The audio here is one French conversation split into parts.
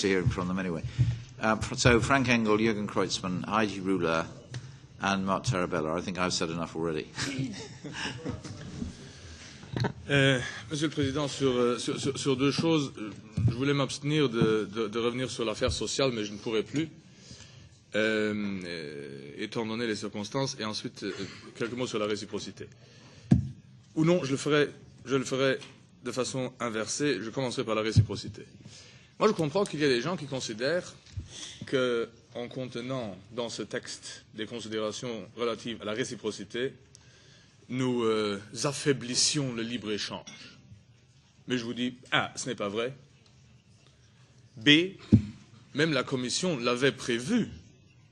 used to hearing from them anyway. So Frank Engel, Jürgen Kreutzmann, Heidi Rühler, and Mark Tarabella. I think I've said enough already. Monsieur le Président, sur deux choses, je voulais m'abstenir de revenir sur l'affaire sociale, mais je ne pourrai plus, étant donné les circonstances, et ensuite quelques mots sur la réciprocité. Ou non, je le ferai de façon inversée. Je commencerai par la réciprocité. Moi, je comprends qu'il y a des gens qui considèrent qu'en contenant dans ce texte des considérations relatives à la réciprocité, nous affaiblissions le libre-échange. Mais je vous dis, A, ce n'est pas vrai. B, même la Commission l'avait prévu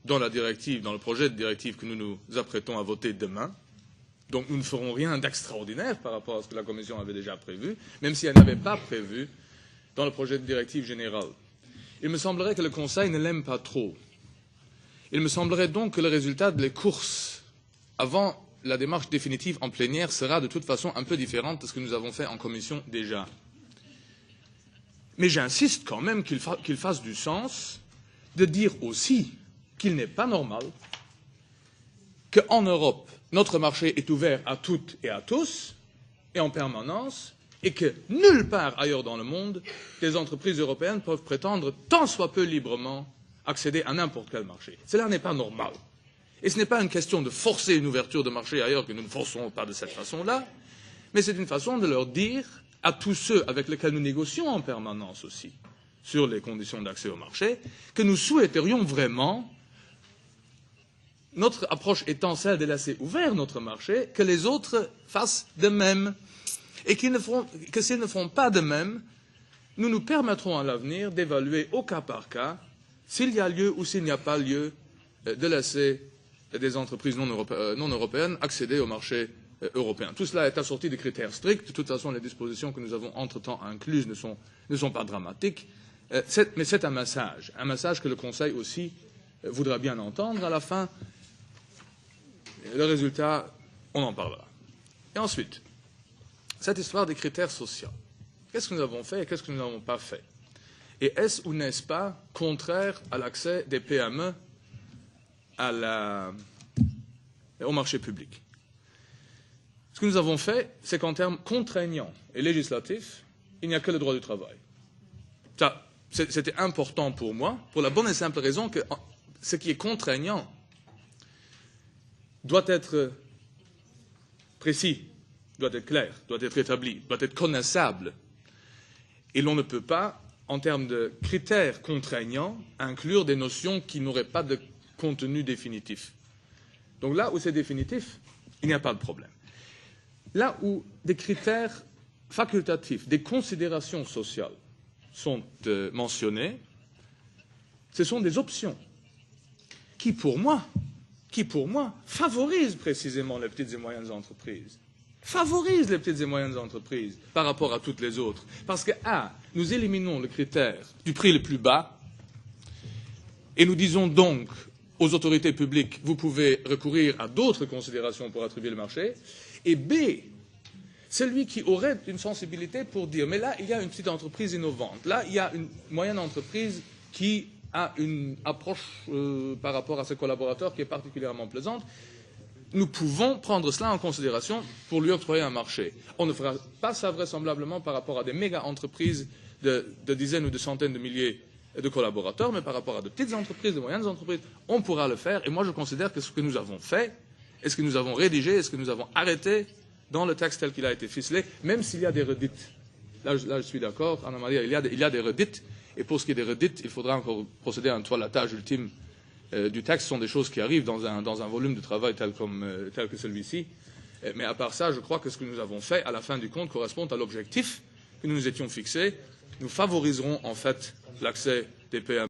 dans la directive, dans le projet de directive que nous nous apprêtons à voter demain. Donc nous ne ferons rien d'extraordinaire par rapport à ce que la Commission avait déjà prévu, même si elle n'avait pas prévu dans le projet de directive générale. Il me semblerait que le Conseil ne l'aime pas trop. Il me semblerait donc que le résultat des courses avant la démarche définitive en plénière sera de toute façon un peu différente de ce que nous avons fait en commission déjà. Mais j'insiste quand même qu'il fasse du sens de dire aussi qu'il n'est pas normal qu'en Europe, notre marché est ouvert à toutes et à tous, et en permanence, et que nulle part ailleurs dans le monde, les entreprises européennes peuvent prétendre tant soit peu librement accéder à n'importe quel marché. Cela n'est pas normal. Et ce n'est pas une question de forcer une ouverture de marché ailleurs que nous ne forçons pas de cette façon-là, mais c'est une façon de leur dire à tous ceux avec lesquels nous négocions en permanence aussi sur les conditions d'accès au marché, que nous souhaiterions vraiment, notre approche étant celle de laisser ouvert notre marché, que les autres fassent de même. Et que s'ils ne font pas de même, nous nous permettrons à l'avenir d'évaluer au cas par cas s'il y a lieu ou s'il n'y a pas lieu de laisser des entreprises non européennes accéder au marché européen. Tout cela est assorti de critères stricts. De toute façon, les dispositions que nous avons entre-temps incluses ne sont pas dramatiques. Mais c'est un message que le Conseil aussi voudra bien entendre à la fin. Le résultat, on en parlera. Et ensuite, cette histoire des critères sociaux. Qu'est-ce que nous avons fait et qu'est-ce que nous n'avons pas fait? Et est-ce ou n'est-ce pas contraire à l'accès des PME au marché public? Ce que nous avons fait, c'est qu'en termes contraignants et législatifs, il n'y a que le droit du travail. Ça, c'était important pour moi, pour la bonne et simple raison que ce qui est contraignant doit être précis, doit être clair, doit être établi, doit être connaissable. Et l'on ne peut pas, en termes de critères contraignants, inclure des notions qui n'auraient pas de contenu définitif. Donc là où c'est définitif, il n'y a pas de problème. Là où des critères facultatifs, des considérations sociales sont mentionnés, ce sont des options qui, pour moi, favorisent précisément les petites et moyennes entreprises. Favorisent les petites et moyennes entreprises par rapport à toutes les autres. Parce que, nous éliminons le critère du prix le plus bas et nous disons donc aux autorités publiques, vous pouvez recourir à d'autres considérations pour attribuer le marché. Et B, celui qui aurait une sensibilité pour dire, mais là, il y a une petite entreprise innovante. Là, il y a une moyenne entreprise qui a une approche par rapport à ses collaborateurs qui est particulièrement plaisante. Nous pouvons prendre cela en considération pour lui octroyer un marché. On ne fera pas ça vraisemblablement par rapport à des méga-entreprises de dizaines ou de centaines de milliers de collaborateurs, mais par rapport à de petites entreprises, de moyennes entreprises, on pourra le faire. Et moi, je considère que ce que nous avons fait, et ce que nous avons rédigé, et ce que nous avons arrêté dans le texte tel qu'il a été ficelé, même s'il y a des redites. Là, je suis d'accord, Anna-Maria, il y a des redites. Et pour ce qui est des redites, il faudra encore procéder à un toilettage ultime du texte. Ce sont des choses qui arrivent dans un volume de travail tel que celui-ci. Mais à part ça, je crois que ce que nous avons fait, à la fin du compte, correspond à l'objectif que nous nous étions fixés. Nous favoriserons en fait l'accès des PME